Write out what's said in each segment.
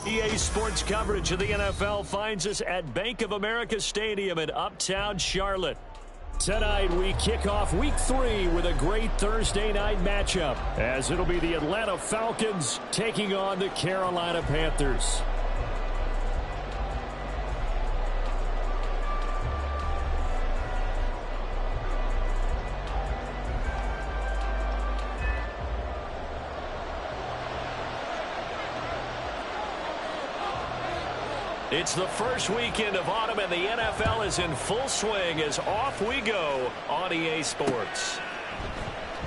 EA Sports coverage of the NFL finds us at Bank of America Stadium in Uptown Charlotte. Tonight, we kick off Week 3 with a great Thursday night matchup, as it'll be the Atlanta Falcons taking on the Carolina Panthers. It's the first weekend of autumn, and the NFL is in full swing as off we go on EA Sports.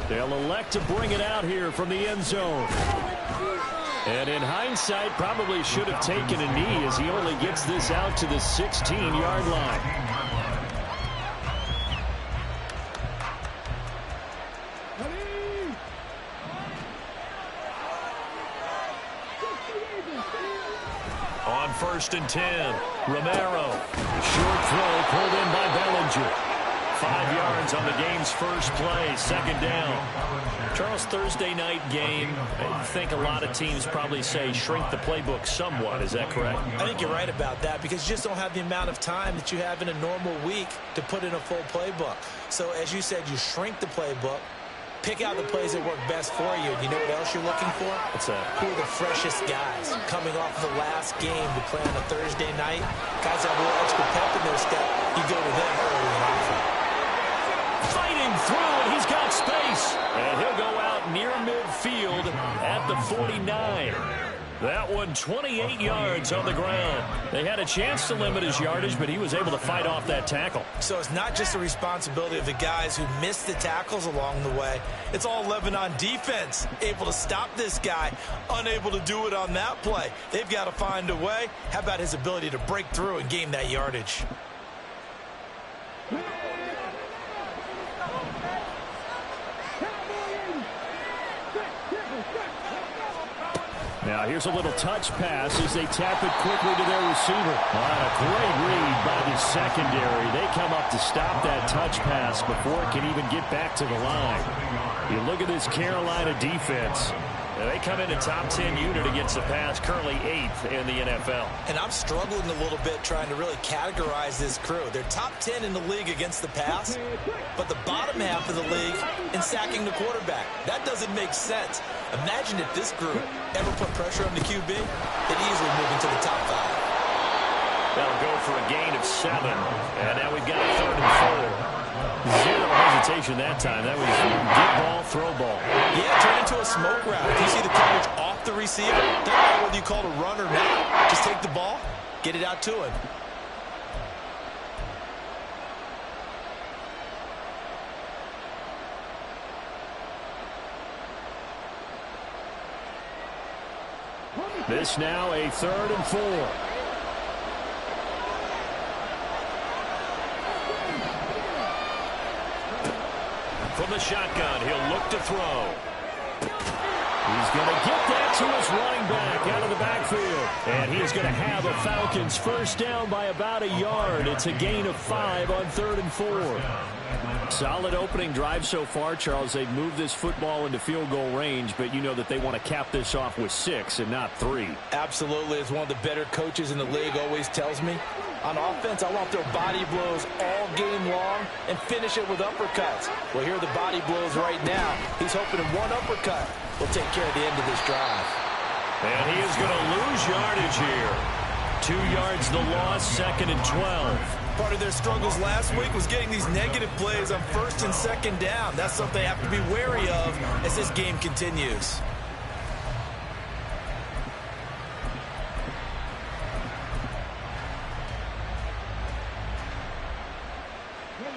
They'll elect to bring it out here from the end zone. And in hindsight, probably should have taken a knee as he only gets this out to the 16-yard line. On 1st and 10, Romero. Short throw pulled in by Bellinger. 5 yards on the game's first play, 2nd down. Charles, Thursday night game, I think a lot of teams probably say shrink the playbook somewhat. Is that correct? I think you're right about that because you just don't have the amount of time that you have in a normal week to put in a full playbook. So as you said, you shrink the playbook. Pick out the plays that work best for you. And you know what else you're looking for? What's that? Who are the freshest guys coming off of the last game to play on a Thursday night? Guys have a little extra pep in their step. You go to them early and often. Fighting through, and he's got space. And he'll go out near midfield at the 49. That one 28 yards on the ground. They had a chance to limit his yardage, but he was able to fight off that tackle. So it's not just the responsibility of the guys who missed the tackles along the way. It's all Lebanon defense, able to stop this guy, unable to do it on that play. They've got to find a way. How about his ability to break through and gain that yardage? Now here's a little touch pass as they tap it quickly to their receiver. A great read by the secondary. They come up to stop that touch pass before it can even get back to the line. You look at this Carolina defense. They come in a top 10 unit against the pass, currently 8th in the NFL. And I'm struggling a little bit trying to really categorize this crew. They're top 10 in the league against the pass, but the bottom half of the league in sacking the quarterback. That doesn't make sense. Imagine if this group ever put pressure on the QB, they'd easily move into the top 5. That'll go for a gain of 7. And now we've got a 3rd and 4. Zero hesitation that time. That was get ball, throw ball. Yeah, turn into a smoke route. If you see the coverage off the receiver, doesn't matter whether you call it a run or not. Just take the ball, get it out to him. This now a 3rd and 4. From the shotgun, he'll look to throw. He's going to get that to his running back out of the backfield. And he's going to have a Falcons first down by about a yard. It's a gain of 5 on 3rd and 4. Solid opening drive so far, Charles. They've moved this football into field goal range, but you know that they want to cap this off with 6 and not 3. Absolutely. As one of the better coaches in the league always tells me, on offense, I want their body blows all game long and finish it with uppercuts. Well, here are the body blows right now. He's hoping in one uppercut will take care of the end of this drive. And he is going to lose yardage here. 2 yards the loss, 2nd and 12. Part of their struggles last week was getting these negative plays on 1st and 2nd down. That's something they have to be wary of as this game continues.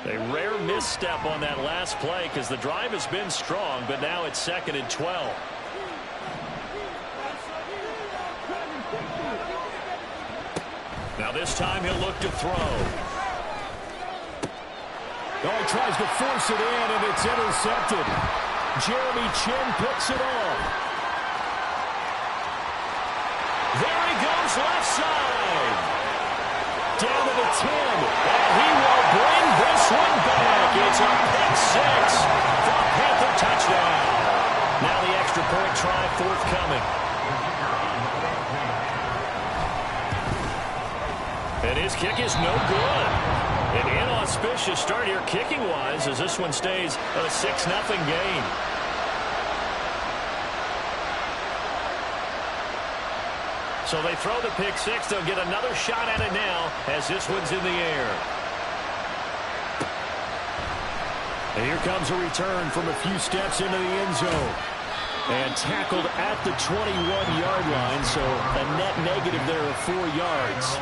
A rare misstep on that last play because the drive has been strong, but now it's 2nd and 12. Now this time he'll look to throw. Oh, he tries to force it in, and it's intercepted. Jeremy Chin picks it off. There he goes, left side. Down to the 10, and he will bring this one back. It's a pick 6 for a Panther touchdown. Now the extra point try forthcoming. his kick is no good. An inauspicious start here kicking-wise as this one stays a 6-0 game. So they throw the pick six. They'll get another shot at it now as this one's in the air. And here comes a return from a few steps into the end zone. And tackled at the 21-yard line, so a net negative there of 4 yards.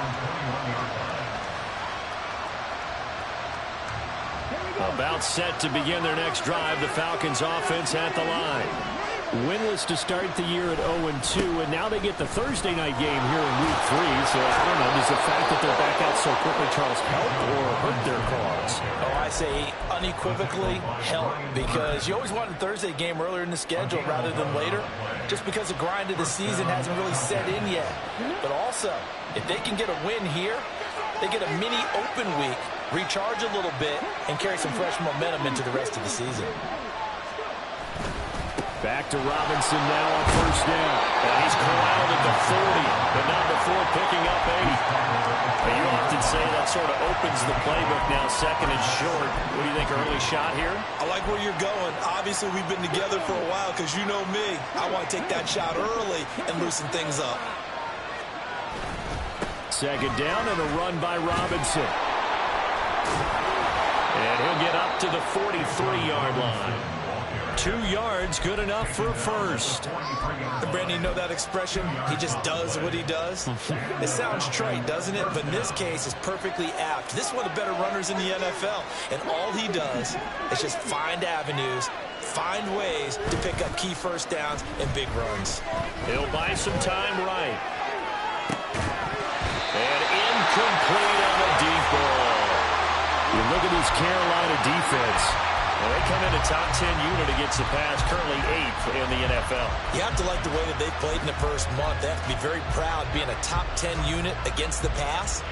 About set to begin their next drive, the Falcons offense at the line. Winless to start the year at 0-2, and now they get the Thursday night game here in Week 3. So I don't know, does the fact that they're back out so quickly, Charles, help or hurt their cause? Oh, I say unequivocally help, because you always want a Thursday game earlier in the schedule rather than later, just because the grind of the season hasn't really set in yet. But also, if they can get a win here, they get a mini open week, recharge a little bit, and carry some fresh momentum into the rest of the season. Back to Robinson now on first down. And he's corralled at the 40, but not before picking up 8. You often say that sort of opens the playbook now, second and short. What do you think, early shot here? I like where you're going. Obviously, we've been together for a while because you know me. I want to take that shot early and loosen things up. Second down and a run by Robinson. And he'll get up to the 43-yard line. 2 yards, good enough for a first. Brandon, you know that expression? He just does what he does. It sounds trite, doesn't it? But in this case, it's perfectly apt. This is one of the better runners in the NFL. And all he does is just find avenues, find ways to pick up key first downs and big runs. He'll buy some time right. And incomplete on a deep ball. You look at this Carolina defense. Well, they come in a top 10 unit against the pass, currently 8th in the NFL. You have to like the way that they've played in the first month. They have to be very proud being a top 10 unit against the pass.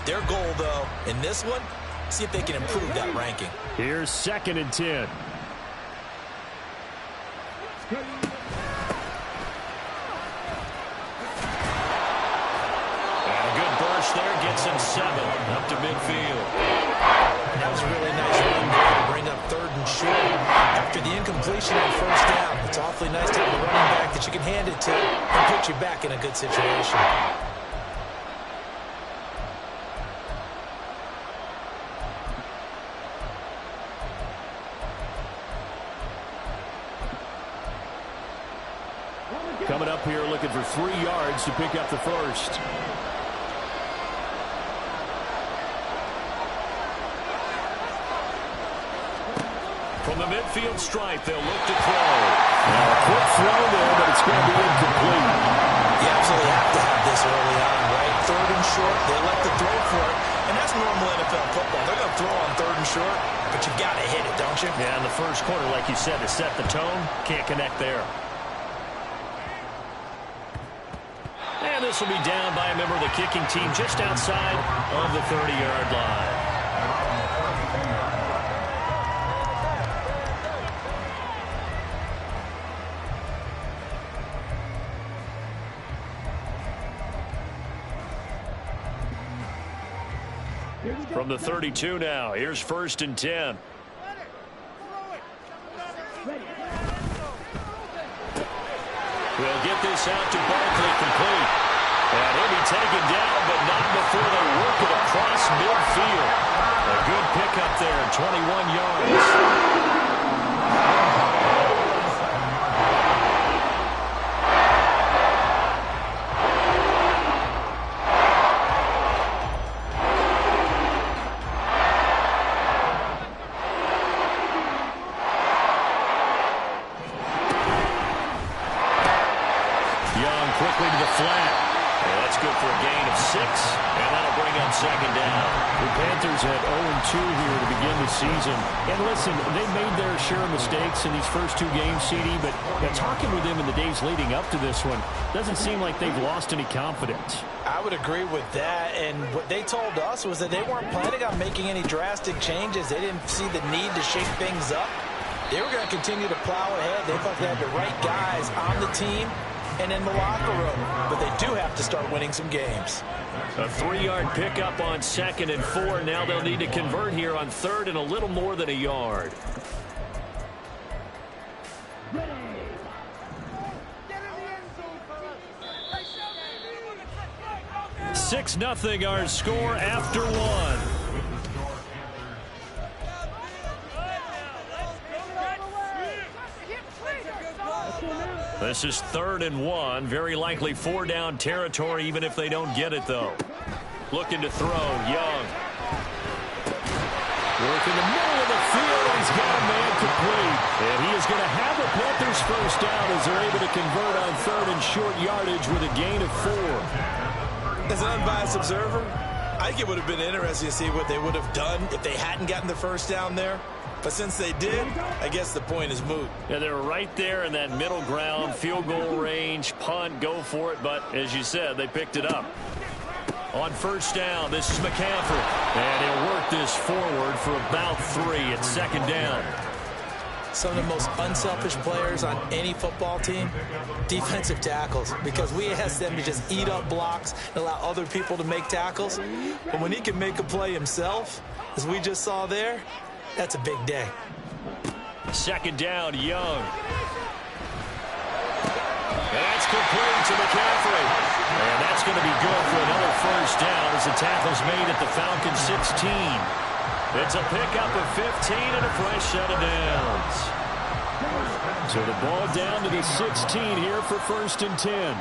Their goal, though, in this one, see if they can improve that ranking. Here's 2nd and 10. And a good burst there, gets him 7 up to midfield. That was a really nice run there to bring up 3rd and short. After the incompletion on first down, it's awfully nice to have a running back that you can hand it to and put you back in a good situation. Coming up here looking for 3 yards to pick up the first. From the midfield stripe, they'll look to throw. Now a quick throw there, but it's going to be incomplete. You absolutely have to have this early on, right? 3rd and short, they elect to throw for it. And that's normal NFL football. They're going to throw on 3rd and short, but you got to hit it, don't you? Yeah, in the first quarter, like you said, to set the tone, can't connect there. And this will be down by a member of the kicking team just outside of the 30-yard line. From the 32 now, here's 1st and 10. We'll get this out to Barkley, complete. And he'll be taken down, but not before they work it across midfield. A good pickup there, 21 yards. Quickly to the flat. Well, that's good for a gain of 6, and that'll bring up 2nd down. The Panthers at 0-2 here to begin the season. And listen, they made their share of mistakes in these first 2 games, CD, but talking with them in the days leading up to this one, doesn't seem like they've lost any confidence. I would agree with that, and what they told us was that they weren't planning on making any drastic changes. They didn't see the need to shake things up. They were going to continue to plow ahead. They thought they had the right guys on the team. and in the locker room. But they do have to start winning some games. A 3-yard pickup on 2nd and 4. Now they'll need to convert here on 3rd and a little more than a yard. 6-0 our score after 1. This is 3rd and 1. Very likely 4-down territory, even if they don't get it, though. Looking to throw. Young. Work in the middle of the field. He's got a man complete. And he is going to have the Panthers first down as they're able to convert on 3rd and short yardage with a gain of 4. As an unbiased observer, I think it would have been interesting to see what they would have done if they hadn't gotten the first down there. But since they did, I guess the point is moot. Yeah, they're right there in that middle ground, field goal range, punt, go for it. But as you said, they picked it up. On first down, this is McCaffrey. And he'll work this forward for about 3 at 2nd down. Some of the most unselfish players on any football team, defensive tackles, because we ask them to just eat up blocks and allow other people to make tackles. But when he can make a play himself, as we just saw there, that's a big day. 2nd down, Young. And that's complete to McCaffrey. And that's going to be good for another first down as the tackle's made at the Falcons 16. It's a pickup of 15 and a fresh set of downs. So the ball down to the 16 here for 1st and 10.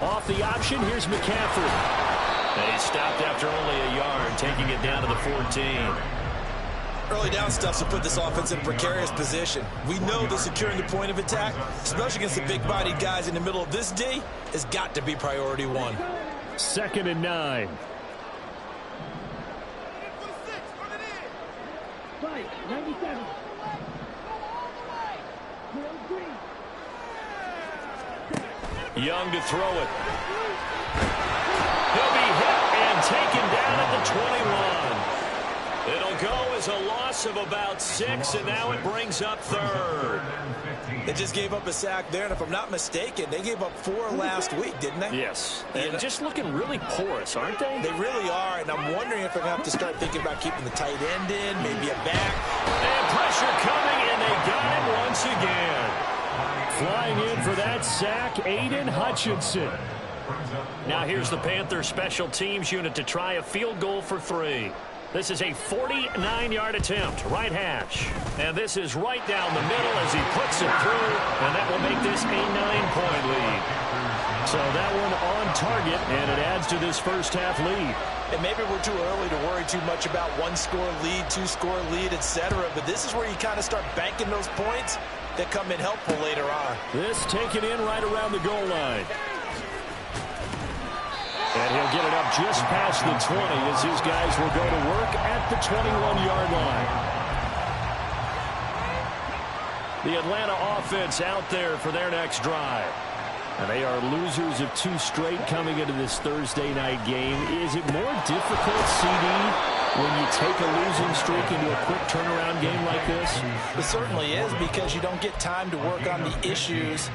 Off the option, here's McCaffrey. And he stopped after only a yard, taking it down to the 14. Early down stuff to put this offense in a precarious position. We know that securing the point of attack, especially against the big-bodied guys in the middle of this D, has got to be priority 1. 2nd and 9. Young to throw it. He'll be hit and taken down at the 21. It'll go as a loss of about 6, and now it brings up 3rd. They just gave up a sack there, and if I'm not mistaken, they gave up 4 last week, didn't they? Yes. And just looking really porous, aren't they? They really are, and I'm wondering if they're going to have to start thinking about keeping the tight end in, maybe a back. And pressure coming, and they got him once again. Flying in for that sack, Aiden Hutchinson. Now here's the Panthers special teams unit to try a field goal for 3. This is a 49-yard attempt, right hash. And this is right down the middle as he puts it through, and that will make this a 9-point lead. So that one on target, and it adds to this first half lead. And maybe we're too early to worry too much about 1-score lead, 2-score lead, etc. But this is where you kind of start banking those points that come in helpful later on. This taken in right around the goal line. And he'll get it up just past the 20 as his guys will go to work at the 21-yard line. The Atlanta offense out there for their next drive. And they are losers of 2 straight coming into this Thursday night game. Is it more difficult, CD, when you take a losing streak into a quick turnaround game like this? It certainly is, because you don't get time to work on the issues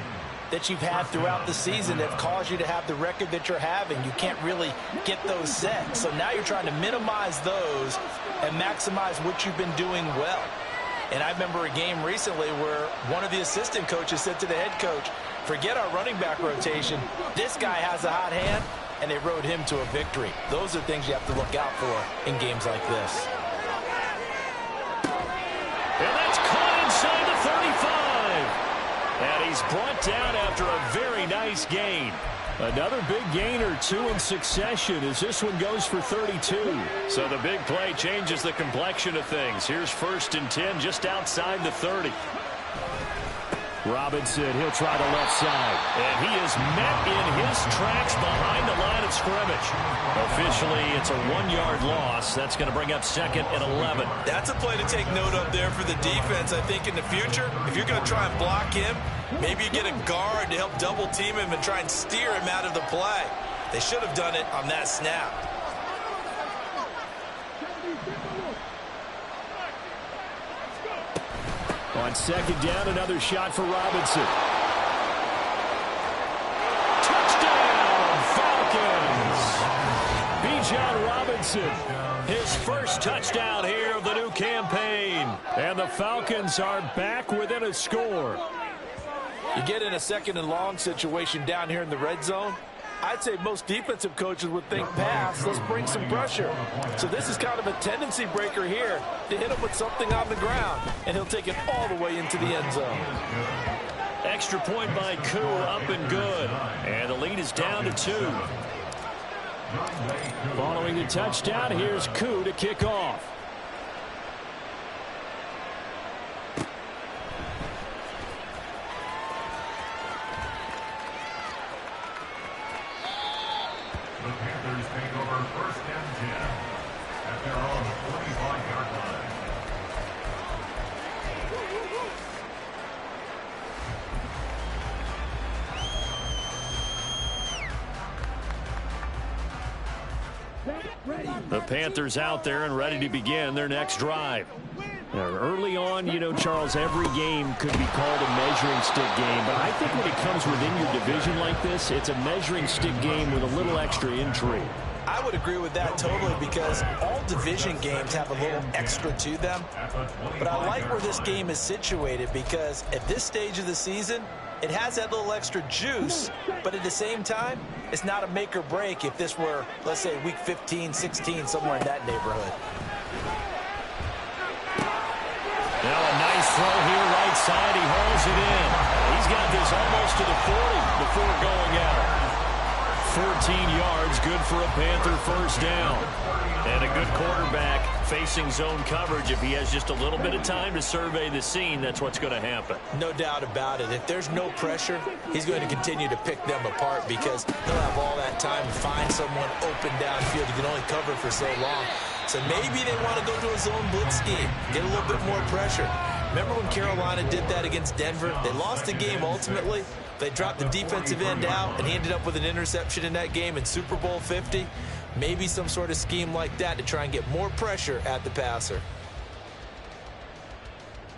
that you've had throughout the season that have caused you to have the record that you're having. You can't really get those set. So now you're trying to minimize those and maximize what you've been doing well. And I remember a game recently where one of the assistant coaches said to the head coach, forget our running back rotation. This guy has a hot hand, and they rode him to a victory. Those are things you have to look out for in games like this. And that's caught inside the 35. And he's brought down after a very nice gain. Another big gain or 2 in succession as this one goes for 32. So the big play changes the complexion of things. Here's 1st and 10 just outside the 30. Robinson, he'll try the left side. And he is met in his tracks behind the line of scrimmage. Officially, it's a 1-yard loss. That's going to bring up 2nd and 11. That's a play to take note of there for the defense. I think in the future, if you're going to try and block him, maybe you get a guard to help double team him and try and steer him out of the play. They should have done it on that snap. On 2nd down, another shot for Robinson. Robinson. His first touchdown here of the new campaign. And the Falcons are back within a score. You get in a second and long situation down here in the red zone. I'd say most defensive coaches would think pass, let's bring some pressure. So this is kind of a tendency breaker here to hit him with something on the ground, and he'll take it all the way into the end zone. Extra point by Koo, up and good. And the lead is down to 2. Following the touchdown, here's Koo to kick off. The Panthers take over first and 10 at their own 45-yard line. The Panthers out there and ready to begin their next drive. Now, early on, you know, Charles, every game could be called a measuring stick game. But I think when it comes within your division like this, it's a measuring stick game with a little extra intrigue. I would agree with that totally because all division games have a little extra to them. But I like where this game is situated because at this stage of the season, it has that little extra juice, but at the same time, it's not a make or break if this were, let's say, week 15, 16, somewhere in that neighborhood. Now a nice throw here right side. He hauls it in. He's got this almost to the 40 before going out. 14 yards, good for a Panther first down. And a good quarterback facing zone coverage. If he has just a little bit of time to survey the scene, that's what's going to happen. No doubt about it. If there's no pressure, he's going to continue to pick them apart because he'll have all that time to find someone open downfield. He can only cover for so long. So maybe they want to go to a zone blitz scheme, get a little bit more pressure. Remember when Carolina did that against Denver? They lost the game ultimately. They dropped the defensive end out, and he ended up with an interception in that game in Super Bowl 50. Maybe some sort of scheme like that to try and get more pressure at the passer.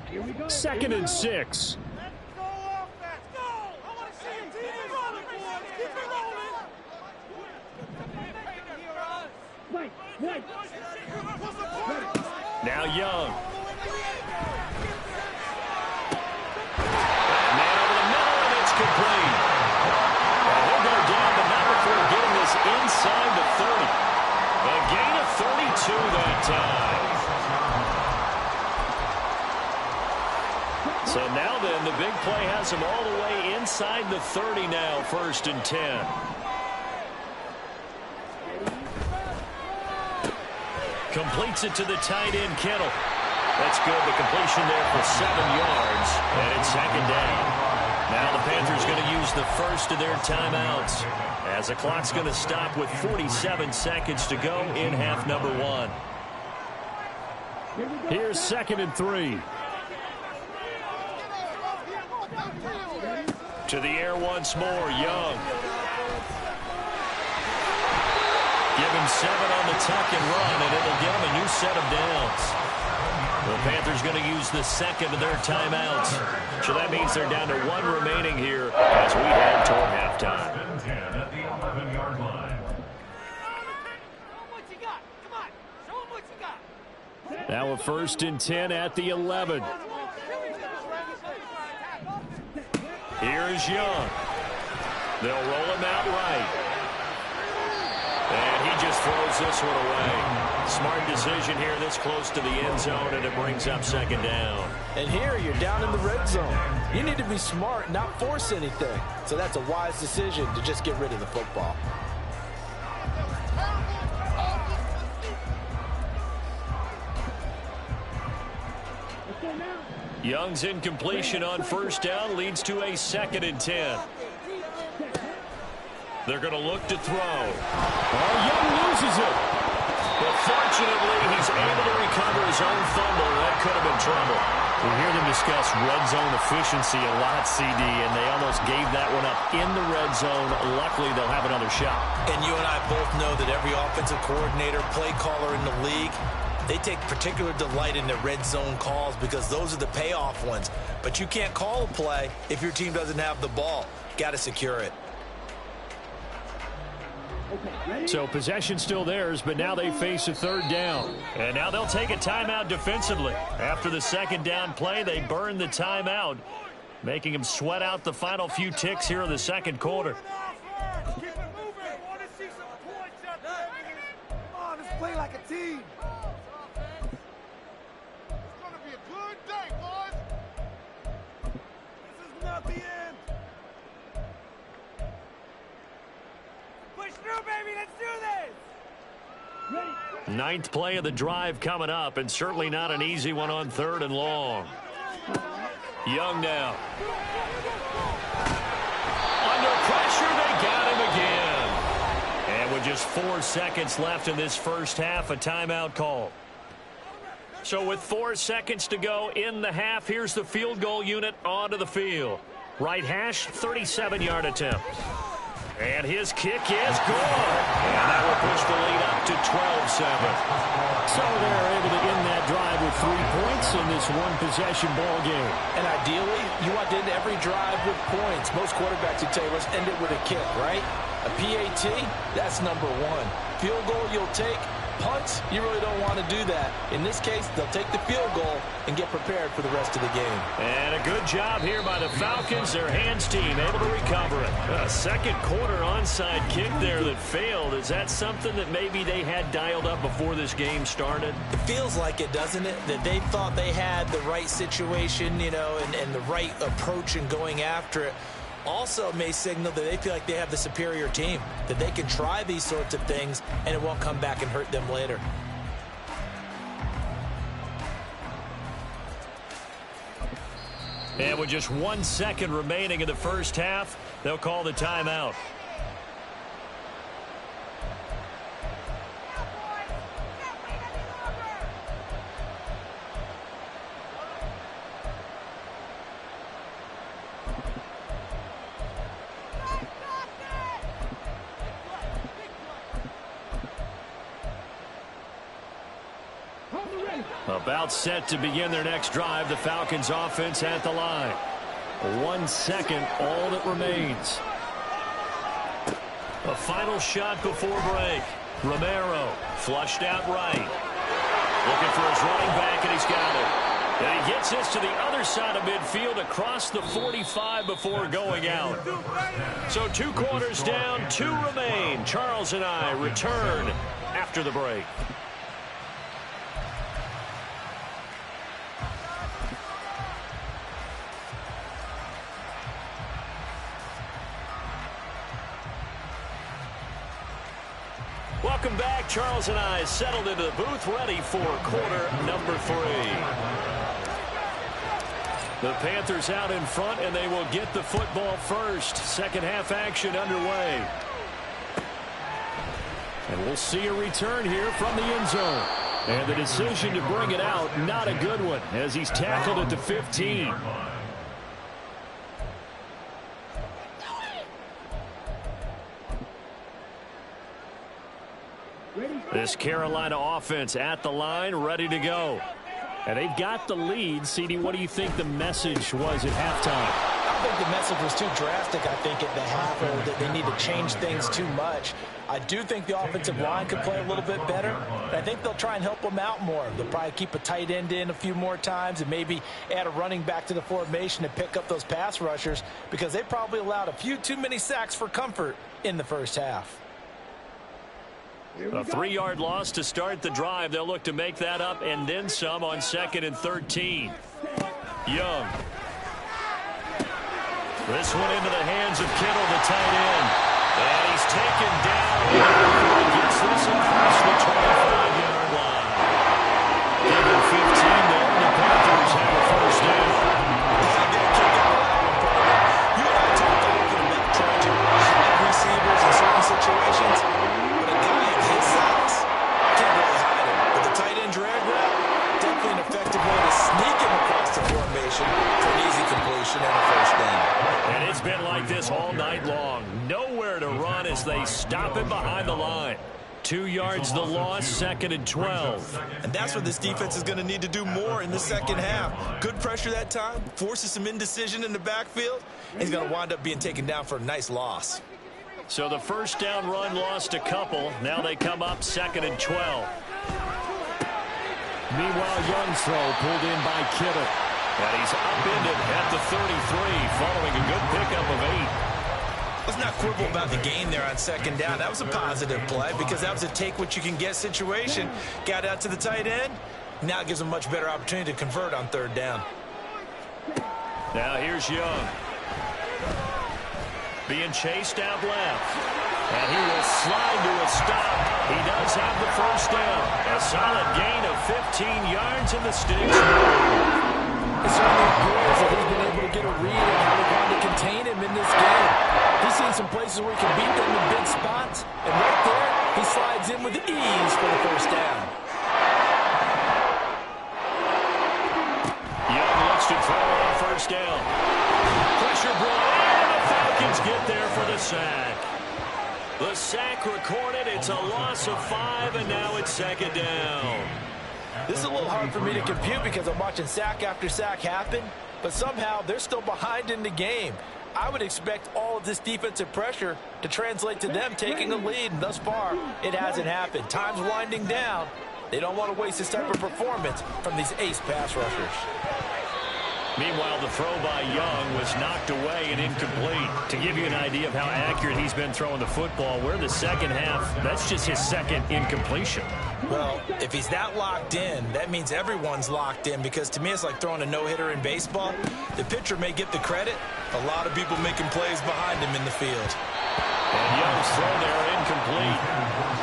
2nd and 6. Now Young. And man over the middle, and it's complete. And he'll go down, but not before getting this inside the 30. A gain of 32 that time. So now then, the big play has him all the way inside the 30 now, 1st and 10. Completes it to the tight end, Kittle. That's good. The completion there for 7 yards. And it's 2nd down. Now the Panthers going to use the first of their timeouts as the clock's going to stop with 47 seconds to go in half number 1. Here's 2nd and 3. To the air once more, Young. Give him 7 on the tuck and run, and it'll give him a new set of downs. The Panthers going to use the second of their timeouts. So that means they're down to 1 remaining here as we head toward halftime. At the 11-yard line. Now a 1st and 10 at the 11. Here is Young. They'll roll him out right. And he just throws this one away. Smart decision here this close to the end zone, and it brings up 2nd down. And here you're down in the red zone. You need to be smart, not force anything. So that's a wise decision to just get rid of the football. Young's incompletion on 1st down leads to a 2nd and 10. They're going to look to throw. Oh, Young loses it. But fortunately, he's able to recover his own fumble. That could have been trouble. We hear them discuss red zone efficiency a lot, CD, and they almost gave that one up in the red zone. Luckily, they'll have another shot. And you and I both know that every offensive coordinator, play caller in the league, they take particular delight in their red zone calls because those are the payoff ones. But you can't call a play if your team doesn't have the ball. Got to secure it. So possession still theirs, but now they face a third down. And now they'll take a timeout defensively. After the second down play, they burn the timeout, making them sweat out the final few ticks here in the second quarter. Keep it moving. I want to see some points out there. Come on, let's play like a team. It's going to be a good day, boys. This is not the end. Push through, baby. Let's do this. Ninth play of the drive coming up, and certainly not an easy one on 3rd and long. Young now. Under pressure, they got him again. And with just 4 seconds left in this first half, a timeout call. So with 4 seconds to go in the half, here's the field goal unit onto the field. Right hash, 37-yard attempt. And his kick is good. And that will push the lead up to 12-7. So they're able to end that drive with 3 points in this one-possession ball game. And ideally, you want to end every drive with points. Most quarterbacks would tell you, let's end it with a kick, right? A PAT, that's number 1. Field goal you'll take. Punts, you really don't want to do that. In this case, they'll take the field goal and get prepared for the rest of the game. And a good job here by the Falcons. Their hands team able to recover it. A second quarter onside kick there that failed. Is that something that maybe they had dialed up before this game started? It feels like it, doesn't it? That they thought they had the right situation, you know, and the right approach in going after it. Also may signal that they feel like they have the superior team, that they can try these sorts of things and it won't come back and hurt them later. And with just 1 second remaining in the first half, they'll call the timeout. About set to begin their next drive. The Falcons offense at the line. 1 second, all that remains. A final shot before break. Romero flushed out right. Looking for his running back, and he's got it. And he gets this to the other side of midfield across the 45 before going out. So 2 quarters down, 2 remain. Charles and I return after the break. Welcome back. Charles and I settled into the booth, ready for quarter number 3. The Panthers out in front, and they will get the football first. Second half action underway. And we'll see a return here from the end zone. And the decision to bring it out, not a good one, as he's tackled at the 15. This Carolina offense at the line, ready to go. And they've got the lead. CD, what do you think the message was at halftime? I think the message was too drastic, I think, at the half, or that they need to change things too much. I do think the offensive line could play a little bit better, and I think they'll try and help them out more. They'll probably keep a tight end in a few more times and maybe add a running back to the formation to pick up those pass rushers, because they probably allowed a few too many sacks for comfort in the first half. A 3-yard loss to start the drive. They'll look to make that up and then some on 2nd and 13. Young. This one into the hands of Kittle, the tight end. And he's taken down. He gets this across the 25-yard line. Give him 15 there. The Panthers have a first down. You and I talked often about trying to hide receivers in certain situations. For an easy completion and a first down. And it's been like this all night long. Nowhere to run as they stop him behind the line. 2 yards the loss, 2nd and 12. And that's what this defense is going to need to do more in the second half. Good pressure that time, forces some indecision in the backfield. He's going to wind up being taken down for a nice loss. So the first down run lost a couple. Now they come up 2nd and 12. Meanwhile, Young's throw pulled in by Kittle. And he's upended at the 33 following a good pickup of 8. Let's not quibble about the gain there on 2nd down. That was a positive play because that was a take-what-you-can-get situation. Got out to the tight end. Now it gives them a much better opportunity to convert on 3rd down. Now here's Young. Being chased out left. And he will slide to a stop. He does have the first down. A solid gain of 15 yards in the sticks. It certainly appears that he's been able to get a read on how they're going to contain him in this game. He's seen some places where he can beat them in big spots. And right there, he slides in with ease for the first down. Young looks to throw on 1st down. Pressure brought in, and the Falcons get there for the sack. The sack recorded. It's a loss of 5, and now it's 2nd down. This is a little hard for me to compute because I'm watching sack after sack happen, but somehow they're still behind in the game. I would expect all of this defensive pressure to translate to them taking a lead, and thus far, it hasn't happened. Time's winding down. They don't want to waste this type of performance from these ace pass rushers. Meanwhile, the throw by Young was knocked away and incomplete. To give you an idea of how accurate he's been throwing the football, we're in the 2nd half. That's just his 2nd incompletion. Well, if he's that locked in, that means everyone's locked in because to me it's like throwing a no-hitter in baseball. The pitcher may get the credit. A lot of people making plays behind him in the field. And Young's throw there incomplete.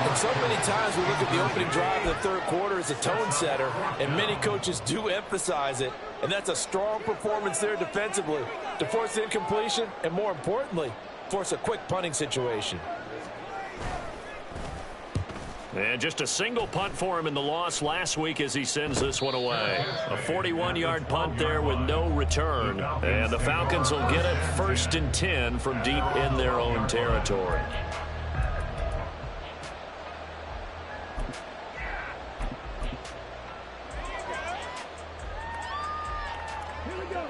And so many times we look at the opening drive of the 3rd quarter as a tone setter, and many coaches do emphasize it. And that's a strong performance there defensively to force incompletion and, more importantly, force a quick punting situation. And just a single punt for him in the loss last week as he sends this one away. A 41-yard punt there with no return. And the Falcons will get it 1st and 10 from deep in their own territory.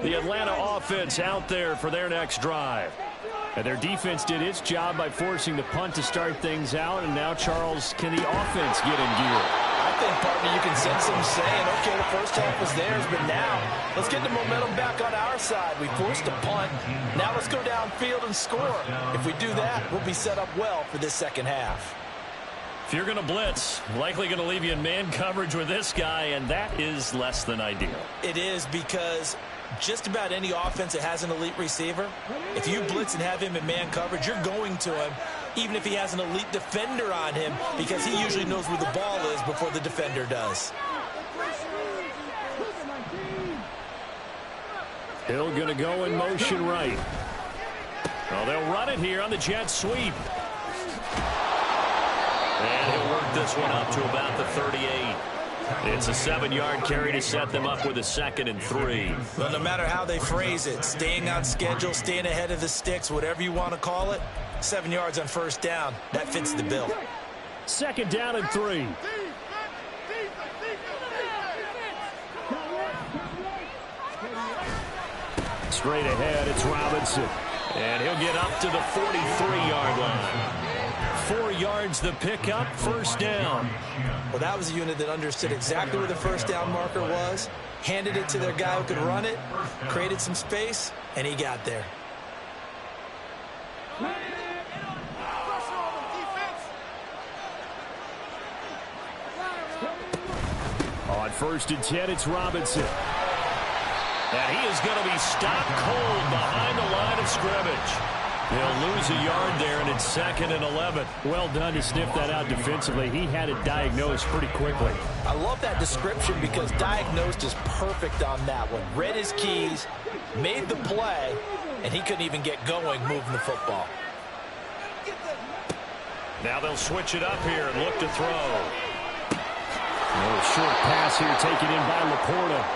The Atlanta offense out there for their next drive. And their defense did its job by forcing the punt to start things out. And now, Charles, can the offense get in gear? I think, partner, you can sense them saying, okay, the first half was theirs, but now let's get the momentum back on our side. We forced a punt. Now let's go downfield and score. If we do that, we'll be set up well for this 2nd half. If you're going to blitz, likely going to leave you in man coverage with this guy, and that is less than ideal. It is because just about any offense that has an elite receiver, if you blitz and have him in man coverage, you're going to him, even if he has an elite defender on him, because he usually knows where the ball is before the defender does. Hill going to go in motion right. Well, they'll run it here on the jet sweep. And he'll work this one up to about the 38. It's a 7-yard carry to set them up with a 2nd and 3. Well, no matter how they phrase it, staying on schedule, staying ahead of the sticks, whatever you want to call it, 7 yards on 1st down, that fits the bill. 2nd down and 3. Straight ahead, it's Robinson. And he'll get up to the 43-yard line. 4 yards the pickup, 1st down. Well, that was a unit that understood exactly where the 1st down marker was, handed it to their guy who could run it, created some space, and he got there. On 1st and 10, it's Robinson. And he is going to be stopped cold behind the line of scrimmage. They'll lose a yard there, and it's 2nd and 11. Well done to sniff that out defensively. He had it diagnosed pretty quickly. I love that description because diagnosed is perfect on that one. Read his keys, made the play, and he couldn't even get going moving the football. Now they'll switch it up here and look to throw. A short pass here taken in by Laporta.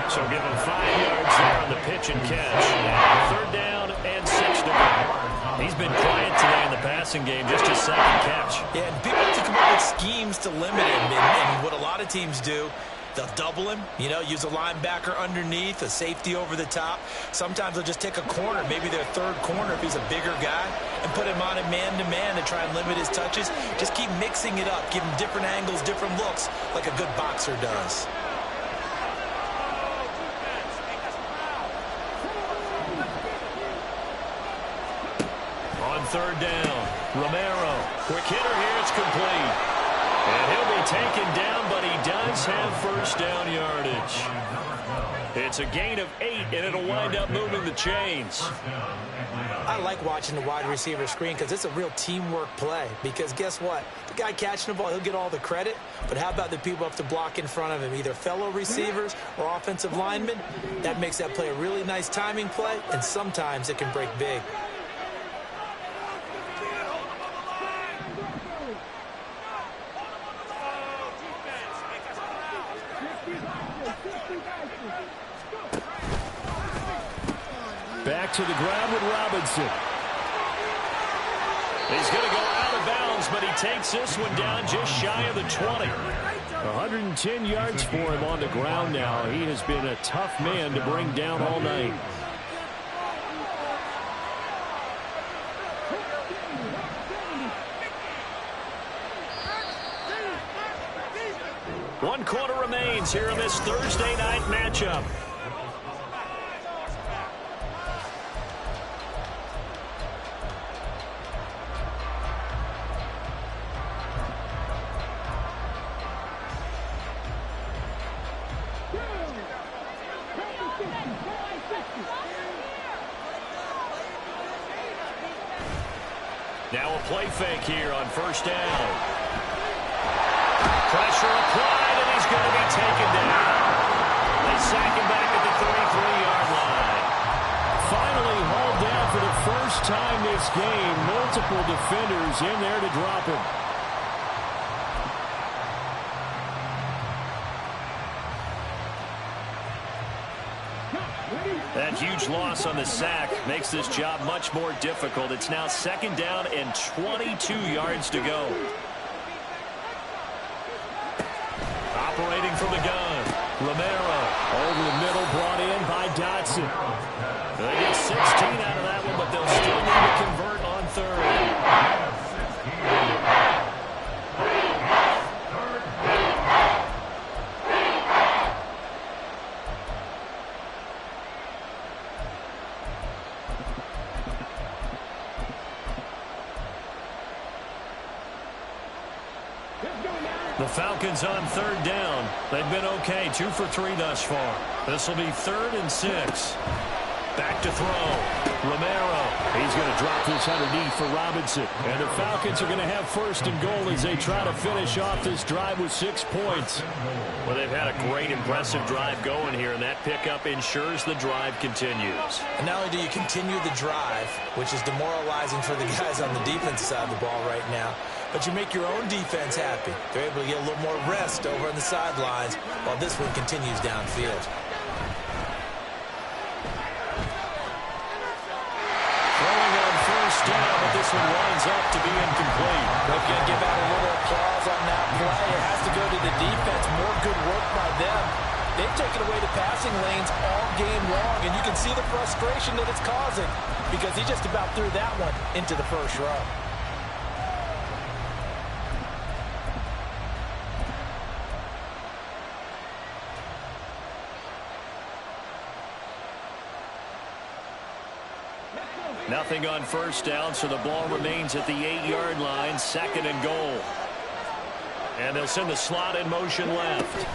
So give him 5 yards there on the pitch and catch. And 3rd down and 6 to go. He's been quiet today in the passing game, just his 2nd catch. Yeah, and people have to come up with schemes to limit him. And what a lot of teams do They'll double him, you know, use a linebacker underneath, a safety over the top. Sometimes they'll just take a corner, maybe their third corner if he's a bigger guy, and put him on a man-to-man to try and limit his touches. Just keep mixing it up, give him different angles, different looks, like a good boxer does. On third down, Romero. Quick hitter here, it's complete. And he'll be taken down, but he does have first down yardage. It's a gain of 8, and it'll wind up moving the chains. I like watching the wide receiver screen because it's a real teamwork play. Because guess what? The guy catching the ball, he'll get all the credit. But how about the people up to block in front of him, either fellow receivers or offensive linemen? That makes that play a really nice timing play, and sometimes it can break big. Back to the ground with Robinson. He's going to go out of bounds, but he takes this one down just shy of the 20. 110 yards for him on the ground now. He has been a tough man to bring down all night. One quarter remains here in this Thursday night matchup. Now a play fake here on first down. Pressure applied, and he's going to be taken down. They sack him back at the 33-yard line. Finally hauled down for the first time this game. Multiple defenders in there to drop him. That huge loss on the sack makes this job much more difficult. It's now second down and 22 yards to go. Operating from the gun, Romero over the middle, brought in by Dotson. They get 16 out of that one, but they'll still need to convert on third. The Falcons on third down. They've been okay, 2 for 3 thus far. This will be 3rd and 6. Back to throw. Romero. He's going to drop this underneath for Robinson. And the Falcons are going to have first and goal as they try to finish off this drive with 6 points. Well, they've had a great, impressive drive going here, and that pickup ensures the drive continues. And not only do you continue the drive, which is demoralizing for the guys on the defense side of the ball right now, but you make your own defense happy. They're able to get a little more rest over on the sidelines while this one continues downfield. Throwing on first down, but this one winds up to be incomplete. We're going to give out a little applause on that play. It has to go to the defense. More good work by them. They've taken away the passing lanes all game long, and you can see the frustration that it's causing because he just about threw that one into the first row. Nothing on first down, so the ball remains at the 8-yard line, 2nd and goal. And they'll send the slot in motion left.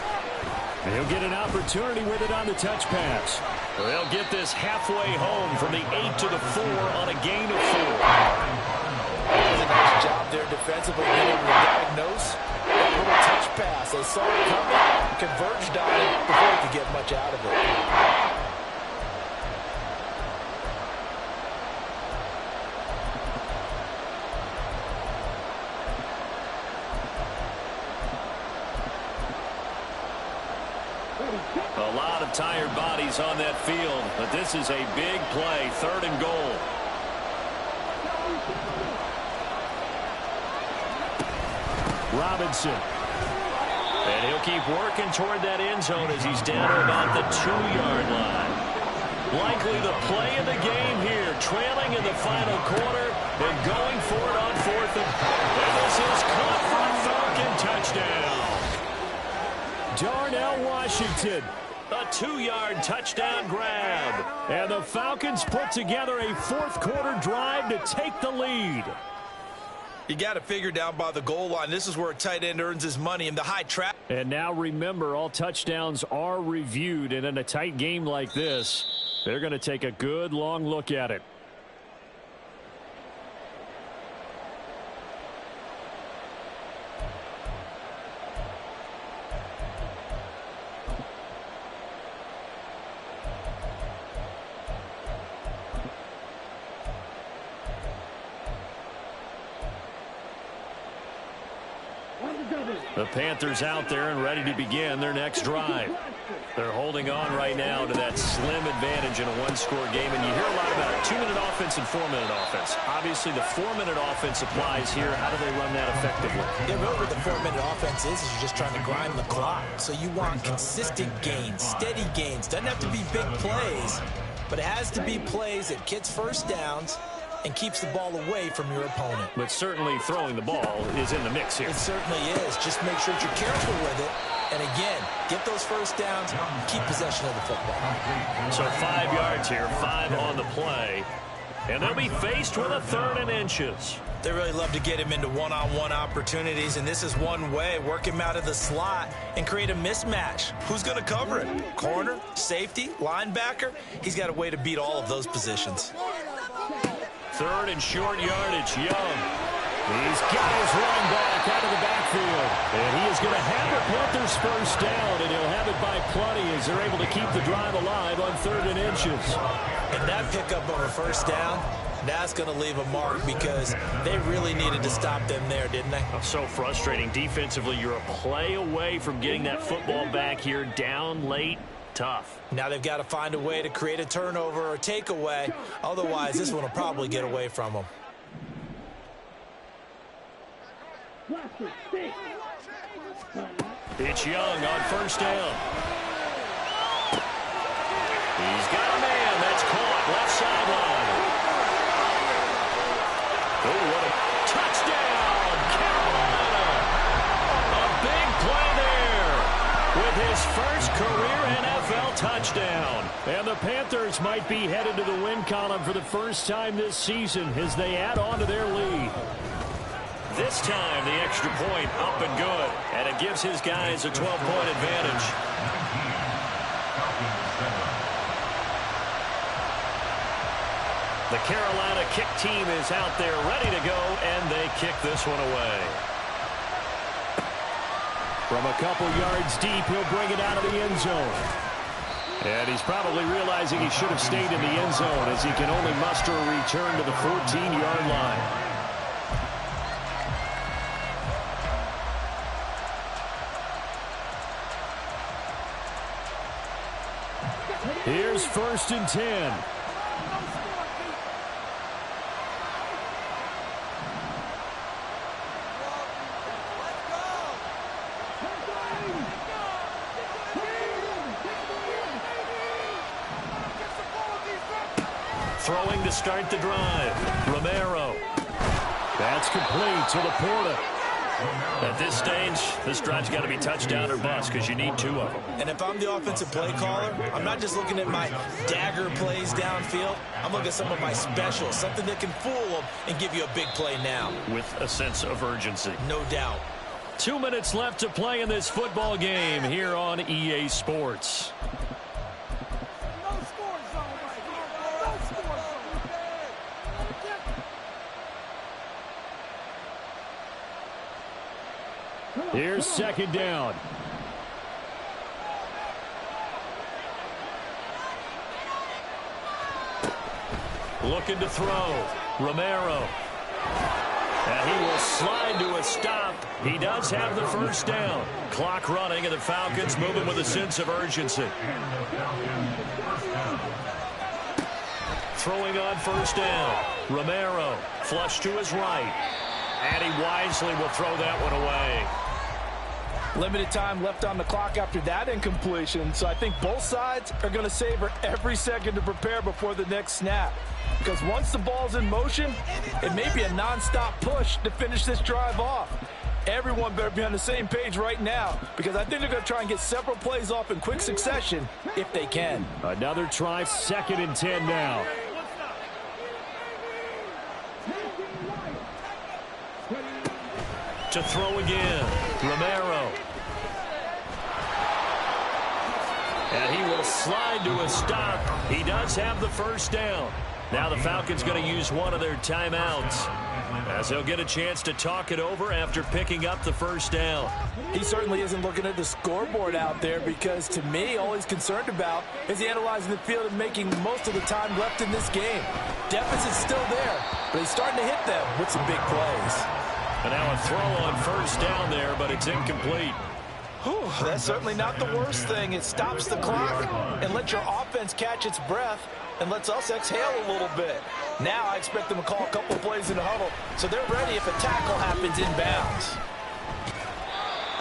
And he'll get an opportunity with it on the touch pass. They'll get this halfway home from the 8 to the 4 on a gain of 4. Does a nice job there defensively, being able to diagnose that little touch pass. They saw it coming, converged on it before he could get much out of it. A lot of tired bodies on that field, but this is a big play, 3rd and goal. Robinson. And he'll keep working toward that end zone as he's down to about the 2-yard line. Likely the play of the game here, trailing in the final quarter and going for it on 4th. And this is caught for a Falcon touchdown. Darnell Washington, a 2-yard touchdown grab. And the Falcons put together a 4th quarter drive to take the lead. You got to figure down by the goal line. This is where a tight end earns his money in the high trap. And now remember, all touchdowns are reviewed. And in a tight game like this, they're going to take a good long look at it. The Panthers out there and ready to begin their next drive. They're holding on right now to that slim advantage in a one-score game. And you hear a lot about 2-minute offense and 4-minute offense. Obviously, the 4-minute offense applies here. How do they run that effectively? Yeah, really what the 4-minute offense is you're just trying to grind the clock. So you want consistent gains, steady gains. Doesn't have to be big plays, but it has to be plays that gets first downs and keeps the ball away from your opponent. But certainly throwing the ball is in the mix here. It certainly is. Just make sure that you're careful with it. And again, get those first downs, keep possession of the football. So 5 yards here, 5 on the play. And they'll be faced with a 3rd and inches. They really love to get him into one-on-one opportunities, and this is one way. Work him out of the slot and create a mismatch. Who's going to cover it? Corner, safety, linebacker? He's got a way to beat all of those positions. 3rd and short yardage, Young. He's got his running back out of the backfield. And he is going to have the Panthers first down, and he'll have it by plenty as they're able to keep the drive alive on 3rd and inches. And that pickup of a first down, that's going to leave a mark because they really needed to stop them there, didn't they? So frustrating. Defensively, you're a play away from getting that football back here down late. Tough. Now they've got to find a way to create a turnover or takeaway. Otherwise, this one will probably get away from them. It's Young on first down. He's got a man. That's caught. Left sideline. Oh, what a touchdown, Carolina. A big play there with his first career NFL touchdown. And the Panthers might be headed to the win column for the first time this season as they add on to their lead. This time, the extra point up and good, and it gives his guys a 12-point advantage. The Carolina kick team is out there ready to go, and they kick this one away. From a couple yards deep, he'll bring it out of the end zone. And he's probably realizing he should have stayed in the end zone as he can only muster a return to the 14-yard line. Here's 1st and 10. Throwing to start the drive. Romero. That's complete to Laporta. At this stage, this drive's got to be touchdown or bust because you need 2 of them. And if I'm the offensive play caller, I'm not just looking at my dagger plays downfield. I'm looking at some of my specials, something that can fool them and give you a big play now. With a sense of urgency. No doubt. 2 minutes left to play in this football game here on EA Sports. Here's 2nd down. Looking to throw. Romero. And he will slide to a stop. He does have the first down. Clock running, and the Falcons moving with a sense of urgency. Throwing on first down. Romero. Flush to his right. And he wisely will throw that one away. Limited time left on the clock after that incompletion, so I think both sides are going to savor every second to prepare before the next snap. Because once the ball's in motion, it may be a non-stop push to finish this drive off. Everyone better be on the same page right now, because I think they're going to try and get several plays off in quick succession if they can. Another try, 2nd and 10 now. To throw again, Romero. And he will slide to a stop. He does have the first down. Now the Falcons going to use one of their timeouts, as they'll get a chance to talk it over after picking up the first down. He certainly isn't looking at the scoreboard out there, because to me, all he's concerned about is analyzing the field and making most of the time left in this game. Deficit's still there, but he's starting to hit them with some big plays. And now a throw on first down there, but it's incomplete. Whew, that's certainly not the worst thing. It stops the clock and lets your offense catch its breath and lets us exhale a little bit. Now I expect them to call a couple of plays in the huddle, so they're ready if a tackle happens inbounds.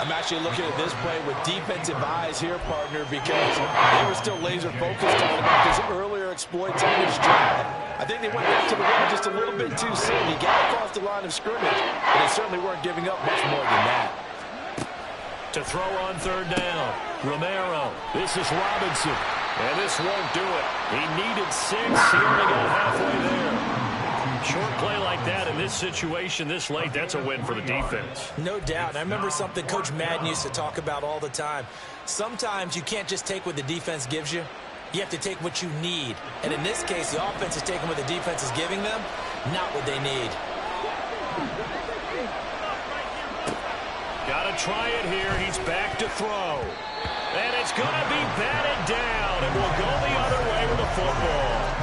I'm actually looking at this play with defensive eyes here, partner, because they were still laser focused talking about those earlier exploits on this drive. I think they went back to the run just a little bit too soon. He got across the line of scrimmage, but they certainly weren't giving up much more than that. To throw on 3rd down, Romero. This is Robinson, and this won't do it. He needed 6. He only got halfway there. Short play like that in this situation this late, that's a win for the defense. No doubt. I remember something Coach Madden used to talk about all the time. Sometimes you can't just take what the defense gives you. You have to take what you need. And in this case, the offense is taking what the defense is giving them, not what they need. Got to try it here. He's back to throw. And it's going to be batted down, and will go the other way with the football.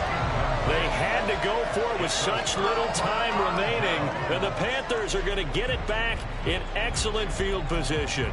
They had to go for it with such little time remaining, and the Panthers are going to get it back in excellent field position.